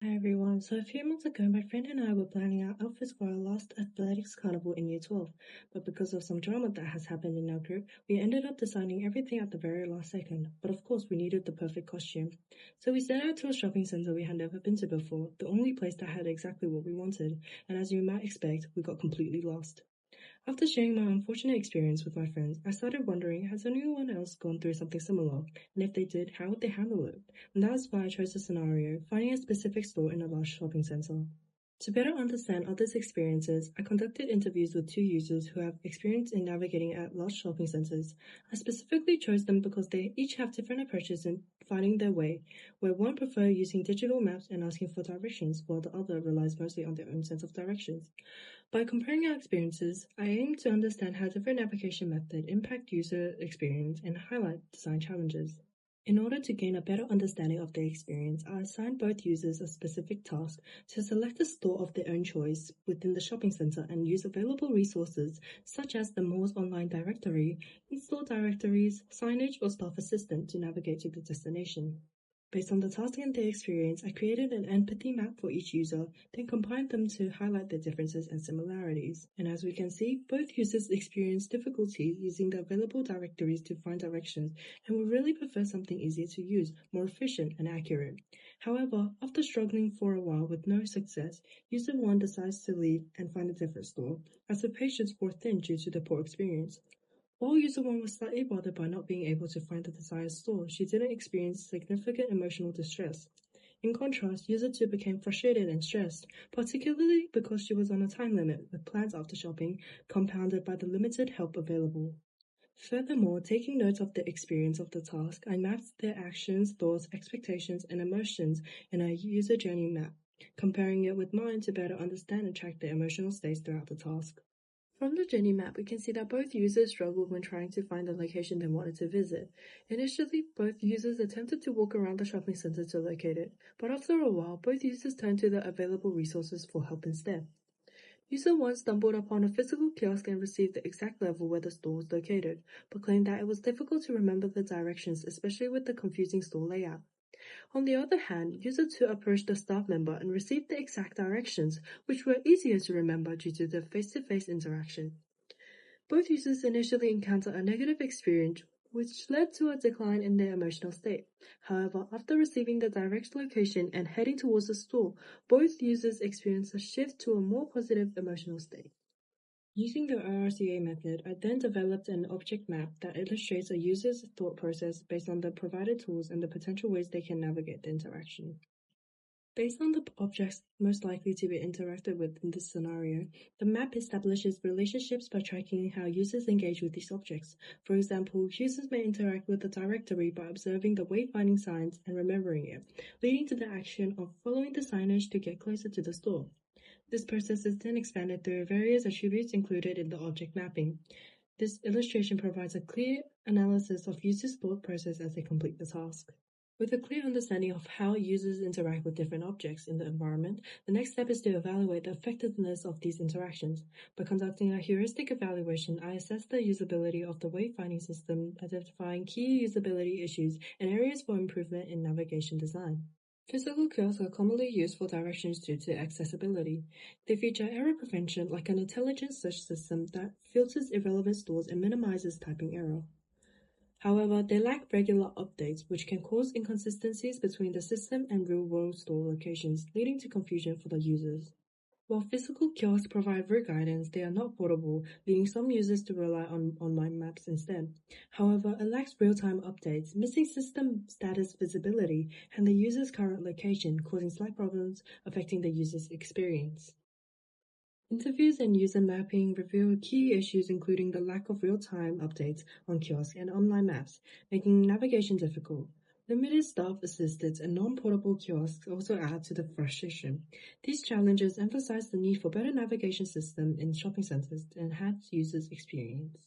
Hi everyone. So a few months ago, my friend and I were planning our outfits for our last athletics carnival in year 12. But because of some drama that has happened in our group, we ended up designing everything at the very last second. But of course, we needed the perfect costume. So we set out to a shopping center we had never been to before, the only place that had exactly what we wanted. And as you might expect, we got completely lost. After sharing my unfortunate experience with my friends, I started wondering, has anyone else gone through something similar? And if they did, how would they handle it? And that's why I chose the scenario, finding a specific store in a large shopping center. To better understand others' experiences, I conducted interviews with two users who have experience in navigating at large shopping centers. I specifically chose them because they each have different approaches in finding their way, where one prefers using digital maps and asking for directions, while the other relies mostly on their own sense of directions. By comparing our experiences, I aim to understand how different navigation methods impact user experience and highlight design challenges. In order to gain a better understanding of their experience, I assigned both users a specific task to select a store of their own choice within the shopping center and use available resources such as the mall's online directory, in-store directories, signage, or staff assistant to navigate to the destination. Based on the task and their experience, I created an empathy map for each user, then combined them to highlight their differences and similarities. And as we can see, both users experience difficulty using the available directories to find directions and would really prefer something easier to use, more efficient and accurate. However, after struggling for a while with no success, user 1 decides to leave and find a different store, as the patience wore thin due to the poor experience. While user 1 was slightly bothered by not being able to find the desired store, she didn't experience significant emotional distress. In contrast, user 2 became frustrated and stressed, particularly because she was on a time limit with plans after shopping, compounded by the limited help available. Furthermore, taking note of the experience of the task, I mapped their actions, thoughts, expectations, and emotions in a user journey map, comparing it with mine to better understand and track their emotional states throughout the task. From the journey map, we can see that both users struggled when trying to find the location they wanted to visit. Initially, both users attempted to walk around the shopping center to locate it, but after a while, both users turned to the available resources for help instead. User 1 stumbled upon a physical kiosk and received the exact level where the store was located, but claimed that it was difficult to remember the directions, especially with the confusing store layout. On the other hand, user 2 approached a staff member and received the exact directions, which were easier to remember due to the face-to-face interaction. Both users initially encountered a negative experience, which led to a decline in their emotional state. However, after receiving the direct location and heading towards the store, both users experienced a shift to a more positive emotional state. Using the RRCA method, I then developed an object map that illustrates a user's thought process based on the provided tools and the potential ways they can navigate the interaction. Based on the objects most likely to be interacted with in this scenario, the map establishes relationships by tracking how users engage with these objects. For example, users may interact with the directory by observing the wayfinding signs and remembering it, leading to the action of following the signage to get closer to the store. This process is then expanded through various attributes included in the object mapping. This illustration provides a clear analysis of users' thought process as they complete the task. With a clear understanding of how users interact with different objects in the environment, the next step is to evaluate the effectiveness of these interactions. By conducting a heuristic evaluation, I assess the usability of the wayfinding system, identifying key usability issues and areas for improvement in navigation design. Physical kiosks are commonly used for directions due to accessibility. They feature error prevention like an intelligent search system that filters irrelevant stores and minimizes typing error. However, they lack regular updates, which can cause inconsistencies between the system and real-world store locations, leading to confusion for the users. While physical kiosks provide route guidance, they are not portable, leading some users to rely on online maps instead. However, it lacks real-time updates, missing system status visibility, and the user's current location, causing slight problems affecting the user's experience. Interviews and user mapping reveal key issues including the lack of real-time updates on kiosks and online maps, making navigation difficult. Limited staff assistance and non-portable kiosks also add to the frustration. These challenges emphasize the need for better navigation system in shopping centers to enhance users' experience.